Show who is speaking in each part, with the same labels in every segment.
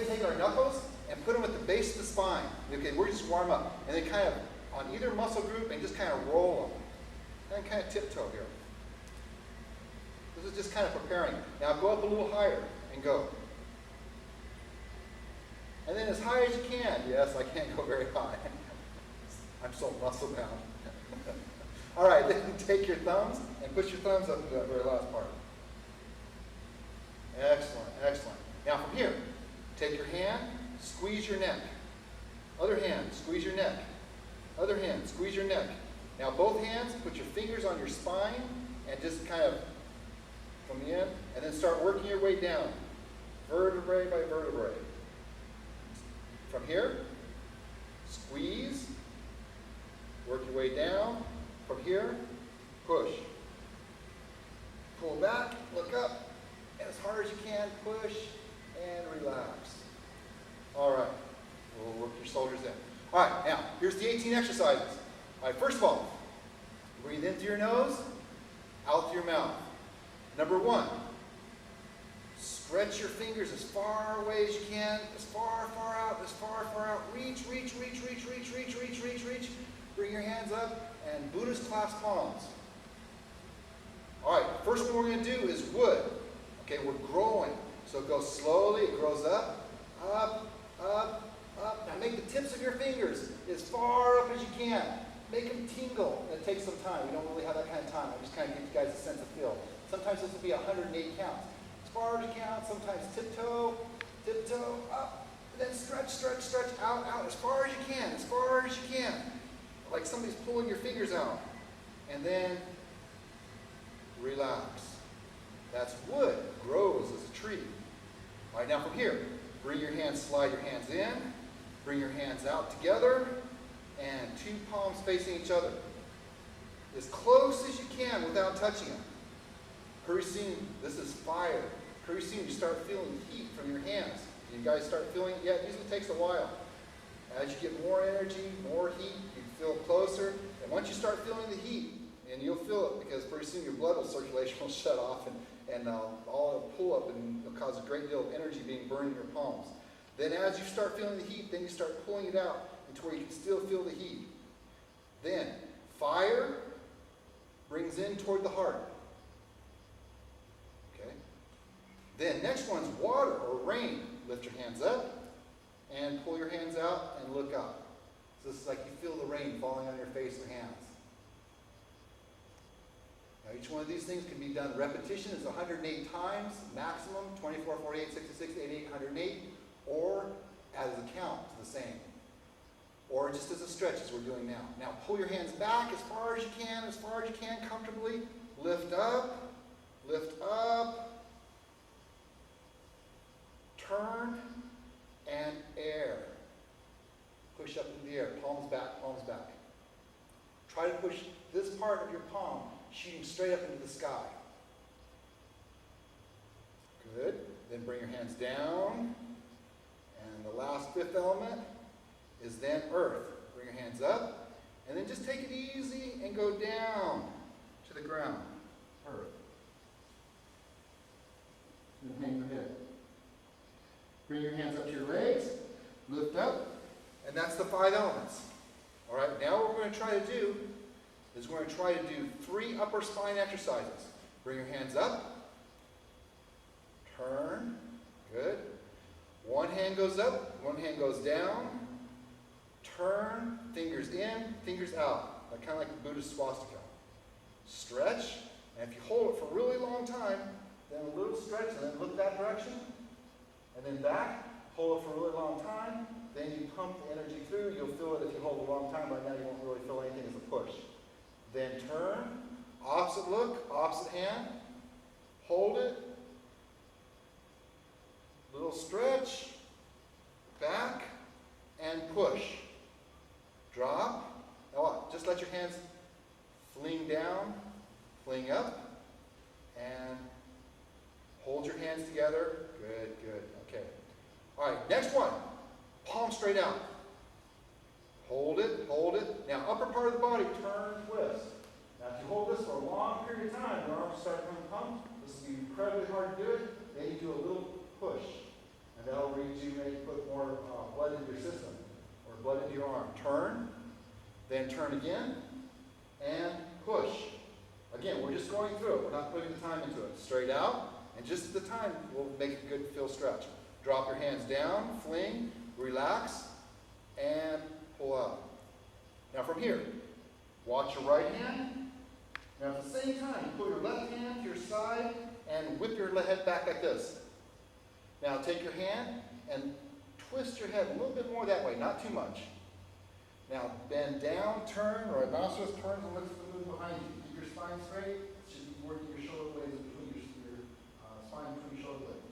Speaker 1: take our knuckles and put them at the base of the spine. Okay, we're just warm up. And then kind of on either muscle group and just kind of roll them. And kind of tiptoe here. This is just kind of preparing. Now go up a little higher and go. And then as high as you can. Yes, I can't go very high. I'm so muscle bound. All right, then take your thumbs and put your thumbs up to that very last part. Excellent, excellent. Now from here, take your hand, squeeze your neck. Other hand, squeeze your neck. Other hand, squeeze your neck. Now both hands, put your fingers on your spine and just kind of from the end, and then start working your way down, vertebrae by vertebrae. From here, squeeze, work your way down. From here, push. Pull back, look up, and as hard as you can, push and relax. All right, we'll work your shoulders in. All right, now, here's the 18 exercises. All right, first of all, breathe in through your nose, out through your mouth. Number 1, stretch your fingers as far away as you can, as far out, as far out. Reach. Bring your hands up and Buddhist clasp palms. All right, first one we're going to do is wood. Okay, we're growing. So it goes slowly, it grows up. Now make the tips of your fingers as far up as you can. Make them tingle. It takes some time. We don't really have that kind of time. I just kind of give you guys a sense of feel. Sometimes this will be 108 counts. As far as you can, sometimes tiptoe, up, and then stretch, out, as far as you can. Like somebody's pulling your fingers out. And then relax. That's wood, grows as a tree. All right, now from here, bring your hands, slide your hands in, bring your hands out together, and 2 palms facing each other. As close as you can without touching them. Pretty soon, this is fire. Pretty soon you start feeling heat from your hands. You guys start feeling it? Yeah, it usually takes a while. As you get more energy, more heat, you feel closer. And once you start feeling the heat, and you'll feel it because pretty soon your blood circulation will shut off and all will pull up and it'll cause a great deal of energy being burned in your palms. Then as you start feeling the heat, then you start pulling it out into where you can still feel the heat. Then fire brings in toward the heart. Okay. Then next one's water or rain. Lift your hands up and pull your hands out and look up. So this is like you feel the rain falling on your face and hands. Now each one of these things can be done. Repetition is 108 times, maximum 24, 48, 66, 88, 108, or as a count to the same. Or just as a stretch as we're doing now. Now pull your hands back as far as you can, comfortably. Lift up, turn, and air. Push up in the air, palms back. Try to push this part of your palm shooting straight up into the sky. Good. Then bring your hands down. And the last 5th element is then earth. Bring your hands up. And then just take it easy and go down to the ground. Earth. And hang your head. Bring your hands up to your legs. Lift up. And that's the 5 elements. All right, now what we're going to try to do is we're going to try to do 3 upper spine exercises. Bring your hands up. Turn. Good. One hand goes up, one hand goes down. Turn, fingers in, fingers out. Like, kind of like the Buddhist swastika. Stretch, and if you hold it for a really long time, then a little stretch, and then look that direction. And then back, hold it for a really long time. Then you pump the energy through. You'll feel it if you hold it a long time. Right now you won't really feel anything as a push. Then turn, opposite look, opposite hand. Hold it. Little stretch. Back and push. Drop. Now what? Just let your hands fling down, fling up, and hold your hands together. Good, good. Okay. All right, next one. Palm straight out. Hold it, hold it. Now, upper part of the body, turn, twist. Now, if you hold this for a long period of time, your arms start coming pumped. This will be incredibly hard to do it. Then you do a little push. And that'll rejuvenate Then turn again and push. Again, we're just going through it. We're not putting the time into it. Straight out, and just the time will make a good fill stretch. Drop your hands down, fling, relax, and pull out. Now from here, watch your right hand. Now at the same time, you put your left hand to your side and whip your head back like this. Now take your hand and twist your head a little bit more that way, not too much. Now bend down, turn, or rhinoceros turns and looks at the moon behind you. Keep your spine straight. It should be working your shoulder blades between your spine between your shoulder blades.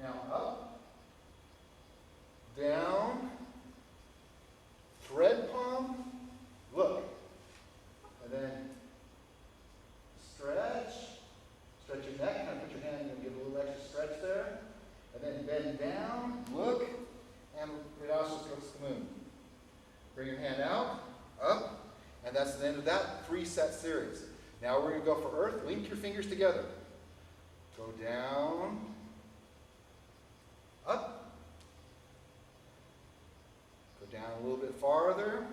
Speaker 1: Now up, down, thread palm, look, and then stretch your neck, kind of put your hand and give a little extra stretch there, and then bend down, look, and rhinoceros looks at the moon. Bring your hand out, up, and that's the end of that 3-set series. Now we're going to go for earth. Link your fingers together. Go down, up, go down a little bit farther,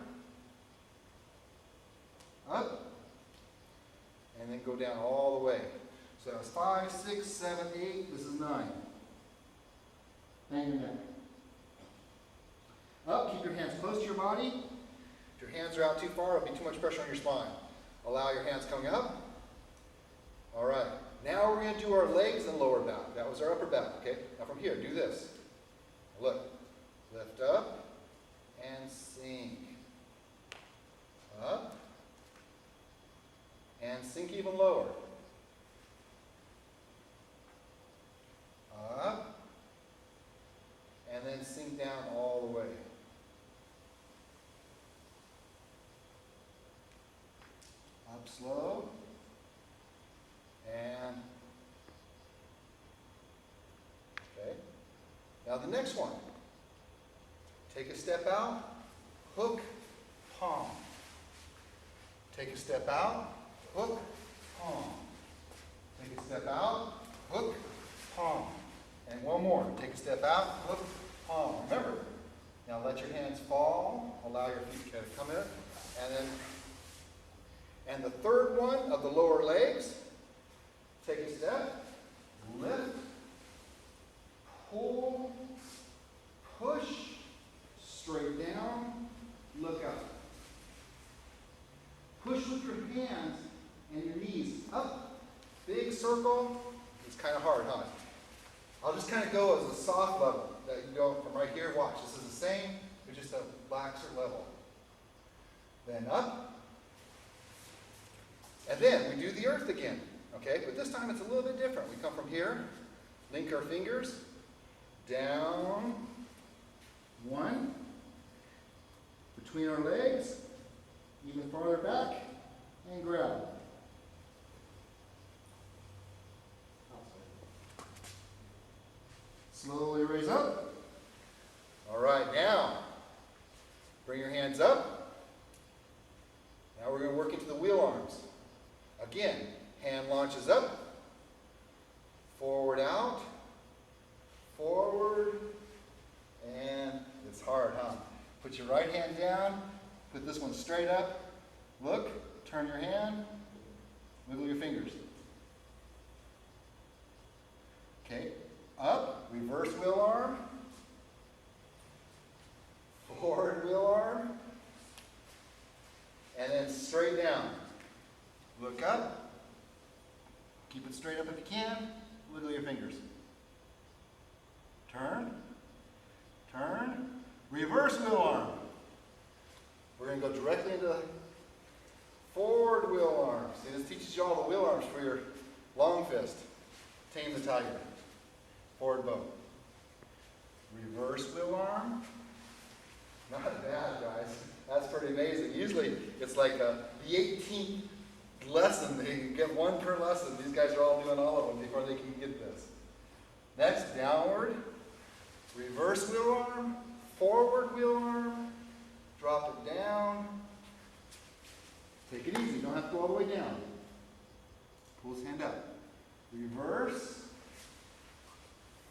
Speaker 1: up, and then go down all the way. So that's 5, 6, 7, 8, this is 9. Hang your neck. Up, keep your hands close to your body. If your hands are out too far, it'll be too much pressure on your spine. Allow your hands coming up. All right, now we're going to do our legs and lower back. That was our upper back, okay? Now from here, do this. Look, lift up and sink. Up and sink even lower. Up and then sink down all the way. Up slow, and okay. Now the next one. Take a step out, hook, palm. Take a step out, hook, palm. Take a step out, hook, palm. And one more. Take a step out, hook, palm. Remember, now let your hands fall, allow your feet to come in, and the third one of the lower legs, take a step, lift, pull, push, straight down, look up. Push with your hands and your knees up, big circle. It's kind of hard, huh? I'll just kind of go as a soft level that you go from right here. Watch, this is the same, but just a laxer level. Then up. And then we do the earth again, okay? But this time it's a little bit different. We come from here, link our fingers, down, one, between our legs, even farther back, and grab. Slowly raise up. All right, now, bring your hands up. Now we're going to work into the wheel arms. Again, hand launches up, forward out, forward, and it's hard, huh? Put your right hand down, put this one straight up, look, turn your hand, wiggle your fingers. Okay, up, reverse wheel arm, forward wheel arm, and then straight down. Look up, keep it straight up if you can, wiggle your fingers. Turn, turn, reverse wheel arm. We're going to go directly into the forward wheel arm. See, this teaches you all the wheel arms for your long fist. Tame the tiger. Forward bow. Reverse wheel arm. Not bad, guys. That's pretty amazing. Usually it's like the 18th lesson. They get one per lesson. These guys are all doing all of them before they can get this. Next, downward. Reverse wheel arm. Forward wheel arm. Drop it down. Take it easy. Don't have to go all the way down. Pull his hand up. Reverse.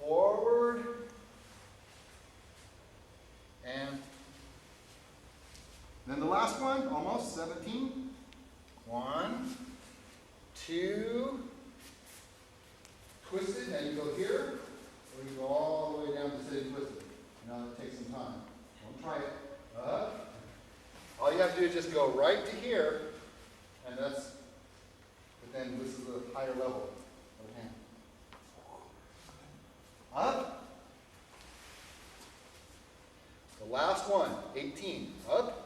Speaker 1: Forward. And then the last one, almost. 17. 1, 2, twisted, now you go here, or you go all the way down to sitting twisted. Now that takes some time. Don't try it. Up. All you have to do is just go right to here, and that's, but then this is a higher level of hand. Up. The last one, 18. Up.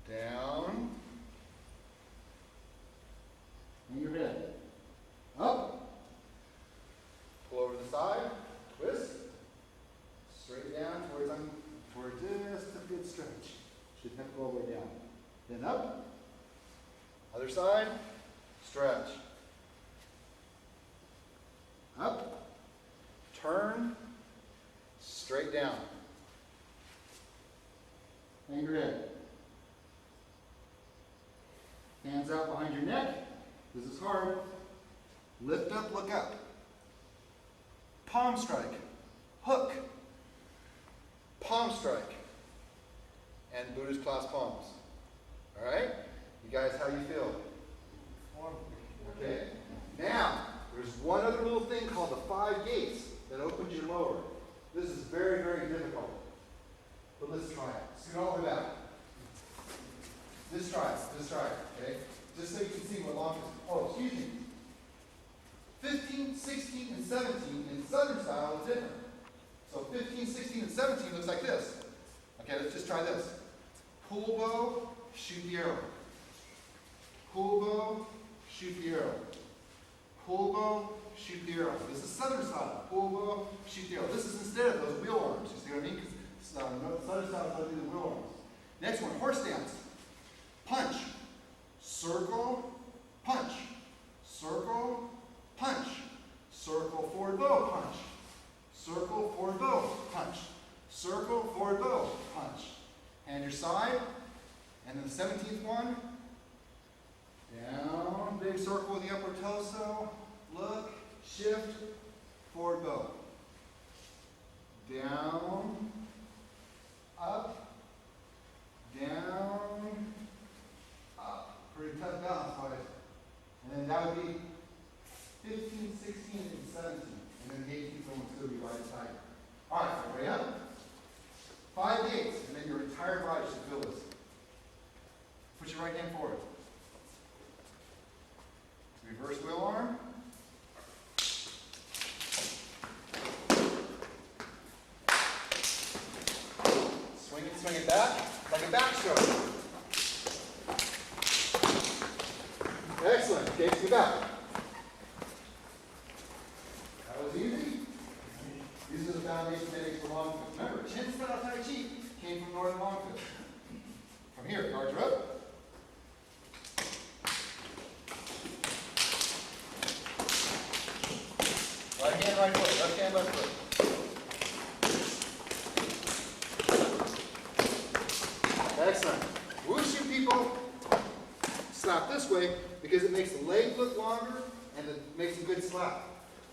Speaker 1: Down. And your head. Up. Pull over the side. Twist. Straight down towards just a good stretch. Shouldn't have to go all the way down. Then up. Other side. Stretch. Up. Turn. Straight down. Hang your head. Hands out behind your neck. This is hard. Lift up, look up. Palm strike. Hook. Palm strike. And Buddhist class palms. All right? You guys, how you feel? Okay. Now, there's one other little thing called the 5 gates that opens your lower. This is very, very difficult. But let's try it. Scoot all the way back. Just try it, okay? Just so you can see what long is. Oh, excuse me. 15, 16, and 17 in Southern style is different. So 15, 16, and 17 looks like this. Okay, let's just try this. Pull bow, shoot the arrow. Pull bow, shoot the arrow. Pull bow, shoot the arrow. This is Southern style. Pull bow, shoot the arrow. This is instead of those wheel arms. You see what I mean? Because Southern style doesn't do the wheel arms. Next one, horse stance. Punch. Circle, punch. Circle, punch. Circle, forward bow, punch. Circle, forward bow, punch. Circle, forward bow, punch. Hand your side. And then the 17th one. Down, big circle with the upper torso. Look, shift, forward bow. Down, up, down, up. Pretty tough balance, boys. And then that would be 15, 16, and 17. And then the 18th one would still be right side. All right, everybody up. 5 gates, and then your entire body should feel this. Put your right hand forward. Reverse wheel arm. Swing it back, like a backstroke. Excellent. Okay, to back. That was easy. These are the foundation techniques for long fit. Remember, chin style Tai Chi came from Northern long fit. From here, guards are up. Right hand, right foot. Left hand, left foot. Excellent. Wushu people slap this way because it makes the leg look longer and it makes a good slap.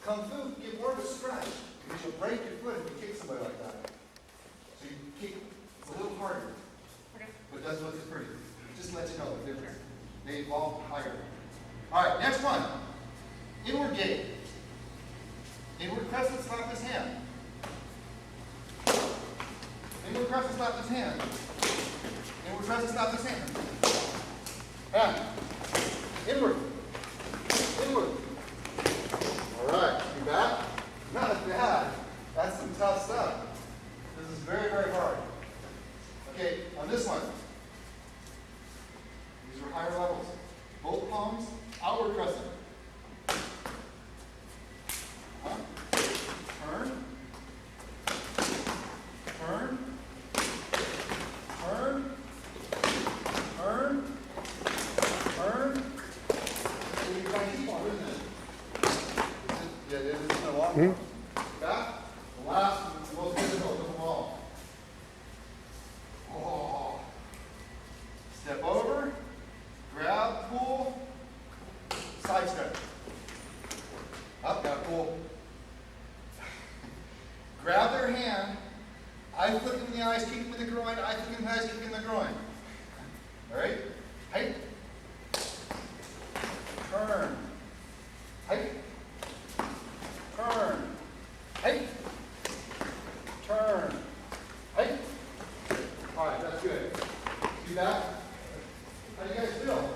Speaker 1: Kung Fu, give more of a stretch because you'll break your foot if you kick somebody like that. So you kick, it's a little harder, but it doesn't look as pretty. Just let you know the difference. They evolve higher. All right, next one. Inward gate. Inward crescent, slap this hand. Inward crescent, slap this hand. Inward crescent, slap this hand. And inward. Inward. All right, you back? Not bad. That's some tough stuff. This is very, very hard. Okay, on this one, these are higher levels. Both palms, outward crescent. Turn. Turn. Turn. Turn. Turn. So you try to keep on, isn't it? Yeah, it is a long one. Back. The last, the most difficult of them all. Oh. Step over. Grab, pull. Side stretch. Up, gotta pull. Grab their hand. I flick them in the eyes, kick them in the groin. I flick them in the eyes, guys kicking the groin. All right? Height. Turn. Height. Turn. Height. Turn. Height. All right, that's good. Do that. How do you guys feel?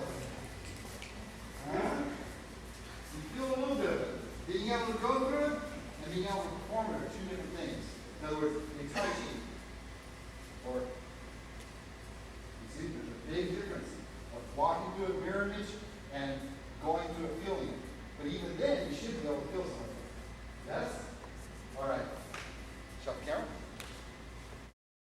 Speaker 1: You feel a little bit of it. Being able to go through it and being able to perform it are two different things. In other words, in Tai Chi, or you see, there's a big difference of walking through a mirror image and